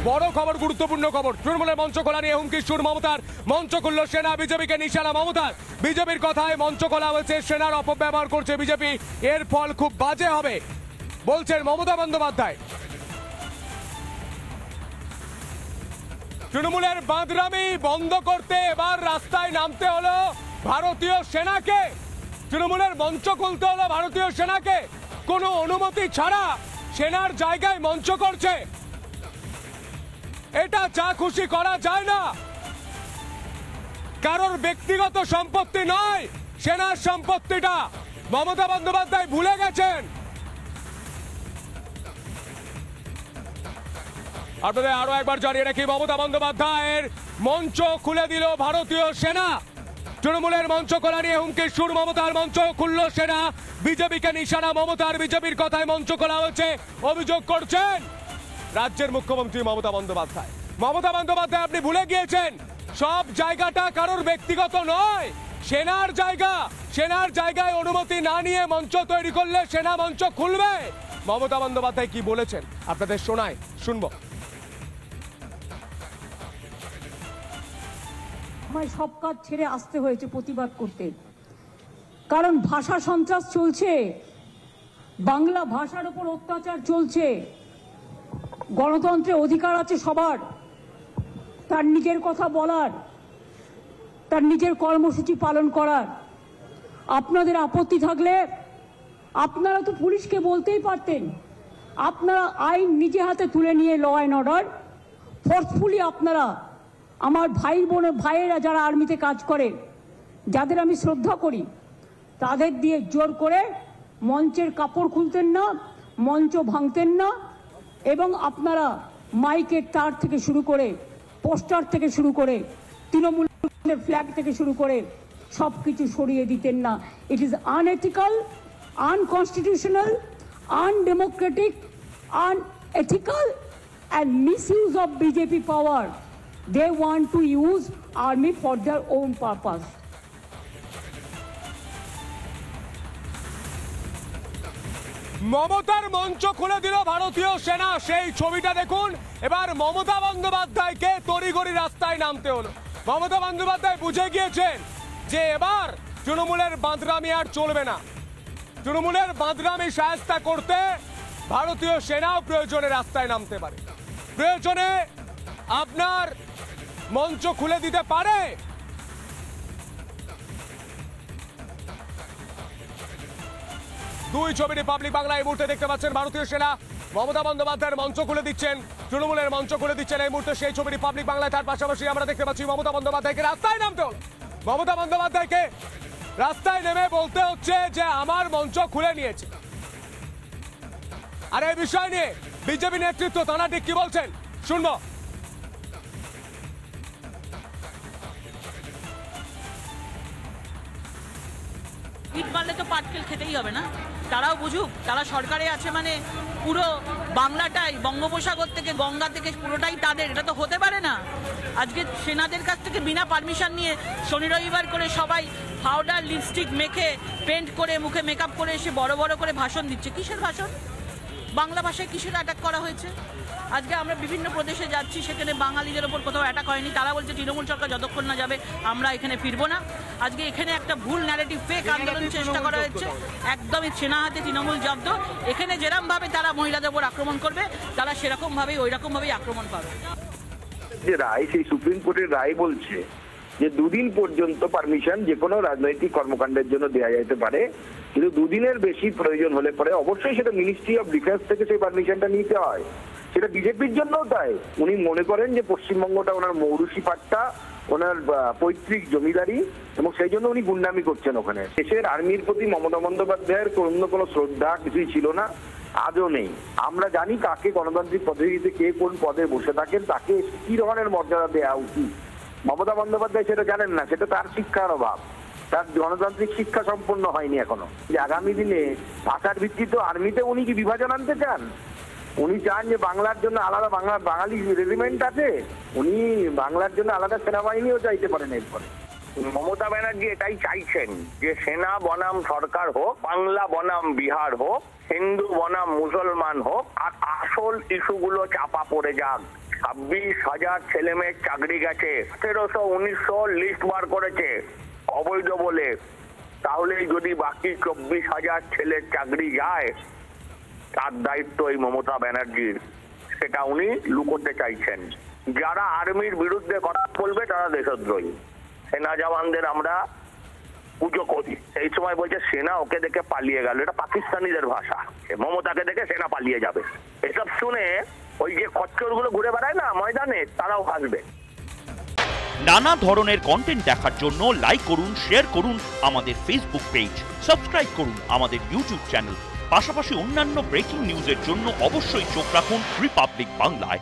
বড় খবর, গুরুত্বপূর্ণ খবর। তৃণমূলের মঞ্চ খোলা নিয়ে হুমকি সুর মমতার। মঞ্চ খুলল সেনা, বিজেপিকে নিশানা মমতার। বিজেপির কথায় মঞ্চ খোলা হয়েছে, সেনার অপব্যবহার করছে বিজেপি, এর ফল খুব বাজে হবে বলছেন মমতা বন্দ্যোপাধ্যায়। তৃণমূলের বাঁদরামি বন্ধ করতে এবার রাস্তায় নামতে হলো ভারতীয় সেনাকে। তৃণমূলের মঞ্চ খুলতে হলো ভারতীয় সেনাকে। কোনো অনুমতি ছাড়া সেনার জায়গায় মঞ্চ করছে, এটা যা খুশি করা যায় না। কারোর ব্যক্তিগত সম্পত্তি নয়, সেনার সম্পত্তিটা মমতা বন্দ্যোপাধ্যায় ভুলে গেছেন। আপনাদের আরো একবার জানিয়ে রাখি, মমতা বন্দ্যোপাধ্যায়ের মঞ্চ খুলে দিল ভারতীয় সেনা। তৃণমূলের মঞ্চ খোলা নিয়ে হুমকি সুর মমতার। মঞ্চ খুলল সেনা, বিজেপিকে নিশানা মমতার। বিজেপির কথায় মঞ্চ খোলা হয়েছে, অভিযোগ করছেন রাজ্যের মুখ্যমন্ত্রী মমতা বন্দ্যোপাধ্যায়। মমতা বন্দ্যোপাধ্যায়, আপনি ভুলে গিয়েছেন সব জায়গাটা কারোর ব্যক্তিগত নয়, সেনার জায়গা। সেনার জায়গায় অনুমতি না নিয়ে মঞ্চ তৈরি করলে সেনা মঞ্চ খুলবে। মমতা বন্দ্যোপাধ্যায় কি বলেছেন আপনাদের শোনায়, শুনবো। আমায় সব কাজ ছেড়ে আসতে হয়েছে প্রতিবাদ করতে, কারণ ভাষা সন্ত্রাস চলছে, বাংলা ভাষার উপর অত্যাচার চলছে। গণতন্ত্রে অধিকার আছে সবার, তার নিজের কথা বলার, তার নিজের কর্মসূচি পালন করার। আপনাদের আপত্তি থাকলে আপনারা তো পুলিশকে বলতেই পারতেন। আপনারা আইন নিজে হাতে তুলে নিয়ে ল অ্যান্ড অর্ডার ফোর্সফুলি আপনারা, আমার ভাইয়েরা যারা আর্মিতে কাজ করে, যাদের আমি শ্রদ্ধা করি, তাদের দিয়ে জোর করে মঞ্চের কাপড় খুলতেন না, মঞ্চ ভাঙতেন না, এবং আপনারা মাইকের তার থেকে শুরু করে, পোস্টার থেকে শুরু করে, তৃণমূলের ফ্ল্যাগ থেকে শুরু করে সব কিছু সরিয়ে দিতেন না। It is unethical, unconstitutional, undemocratic, unethical and misuse of BJP power. They want to use army for their own purpose. মমতার মঞ্চ খুলে দিল ভারতীয় সেনা, সেই ছবিটা দেখুন। এবার মমতা বন্দ্যোপাধ্যায়কে তড়িঘড়ি রাস্তায় নামতে হলো। মমতা বন্দ্যোপাধ্যায় বুঝে গিয়েছেন যে এবার তৃণমূলের বাঁদরামি আর চলবে না। তৃণমূলের বাঁদরামি শায়েস্তা করতে ভারতীয় সেনাও প্রয়োজনে রাস্তায় নামতে পারে, প্রয়োজনে আপনার মঞ্চ খুলে দিতে পারে। দুই ছবি রিপাবলিক বাংলা এই মুহূর্তে দেখতে পাচ্ছেন। ভারতীয় সেনা মমতা বন্দ্যোপাধ্যায়ের মঞ্চ খুলে দিচ্ছেন, তৃণমূলের মঞ্চ খুলে দিচ্ছেন এই মুহূর্তে সেই ছবি রিপাবলিক বাংলায়। তার পাশাপাশি আমরা দেখতে পাচ্ছি মমতা বন্দ্যোপাধ্যায়কে রাস্তায় নামতে হলো। মমতা বন্দ্যোপাধ্যায়কে রাস্তায় নেমে বলতে হচ্ছে যে আমার মঞ্চ খুলে নিয়েছে। আর এই বিষয় নিয়ে বিজেপি নেতৃত্ব তারা ঠিক কি বলছেন, শুনবো। ইট মারলে তো পাটকেল খেতেই হবে না, তারাও বুঝুক। তারা সরকারে আছে মানে পুরো বাংলাটাই, বঙ্গোপসাগর থেকে গঙ্গা থেকে পুরোটাই তাদের, এটা তো হতে পারে না। আজকে সেনাদের কাছ থেকে বিনা পারমিশন নিয়ে শনি রবিবার করে সবাই পাউডার লিপস্টিক মেখে পেন্ট করে মুখে মেকআপ করে এসে বড় বড় করে ভাষণ দিচ্ছে। কিসের ভাষণ? বাংলা ভাষায় কিসের অ্যাটাক করা হয়েছে? আজকে আমরা বিভিন্ন প্রদেশে যাচ্ছি, সেখানে বাঙালিদের ওপর কোথাও অ্যাটাক হয়নি। তারা বলছে তৃণমূল সরকার যতক্ষণ না যাবে আমরা এখানে ফিরবো না। আজকে এখানে একটা ভুল ন্যারেটিভ, ফেক আন্দোলন চেষ্টা করা হচ্ছে। একদমই সেনা হাতে তৃণমূল জব্দ। এখানে যেরকমভাবে তারা মহিলাদের উপর আক্রমণ করবে, তারা সেরকমভাবেই ওইরকমভাবেই আক্রমণ পাবে। যে রায়, সেই সুপ্রিম কোর্টের রায় বলছে যে 2 দিন পর্যন্ত পারমিশন যে কোনো রাজনৈতিক কর্মকাণ্ডের জন্য দেওয়া যেতে পারে, কিন্তু 2 দিনের বেশি প্রয়োজন হলে পরে অবশ্যই সেটা মিনিস্ট্রি অফ ডিফেন্স থেকে সেই পারমিশনটা নিতে হয়। সেটা বিজেপির জন্যও তাই। উনি মনে করেন যে পশ্চিমবঙ্গটা ওনার মৌরুষি পাট্টা, ওনার পৈতৃক জমিদারি, এবং সেই জন্য উনি গুন্ডামি করছেন ওখানে। দেশের আর্মির প্রতি মমতা বন্দ্যোপাধ্যায়ের কোনো শ্রদ্ধা কিছুই ছিল না, আজও নেই। আমরা জানি কাকে গণতান্ত্রিক পদ্ধতিতে কে কোন পদে বসে থাকেন, তাকে কি ধরনের মর্যাদা দেওয়া উচিত। মমতা বন্দ্যোপাধ্যায় সেটা জানেন না, সেটা তার শিক্ষার অভাব, তার গণতান্ত্রিক শিক্ষা সম্পন্ন হয়নি এখনো। যে আগামী দিনে ভাষার ভিত্তিতে আর্মিতে উনি কি বিভাজন আনতে চান? উনি চান যে বাংলার জন্য আলাদা বাঙালি রেজিমেন্ট আছে, উনি বাংলার জন্য আলাদা সেনাবাহিনীও চাইতে পারেন। এরপরে মমতা ব্যানার্জি এটাই চাইছেন যে সেনা বনাম সরকার হোক, বাংলা বনাম বিহার হোক, হিন্দু বনাম মুসলমান হোক, আর আসল ইস্যুগুলো চাপা পড়ে যাক। 26,000 ছেলে মেয়ের চাকরি গেছে, 1700-1900 লিস্ট বার করেছে অবৈধ বলে। তাহলে যদি বাকি 24,000 ছেলের চাকরি যায়, তার দায়িত্ব এই মমতা ব্যানার্জির, সেটা উনি লুকোতে চাইছেন। যারা আর্মির বিরুদ্ধে কথা বলবে তারা দেশদ্রোহী। সেনা জওয়ানদের আমরা পুজো করি, সেই সময় বলছে সেনা ওকে দেখে পালিয়ে গেল, এটা পাকিস্তানিদের ভাষা। মমতাকে দেখে সেনা পালিয়ে যাবে, এসব শুনে ওই যে খচ্চরগুলো ঘুরে বেড়ায় না ময়দানে, তারাও হাসবে। নানা ধরনের কন্টেন্ট দেখার জন্য লাইক করুন, শেয়ার করুন আমাদের ফেসবুক পেজ, সাবস্ক্রাইব করুন আমাদের ইউটিউব চ্যানেল। পাশাপাশি অন্যান্য ব্রেকিং নিউজের জন্য অবশ্যই চোখ রাখুন রিপাবলিক বাংলায়।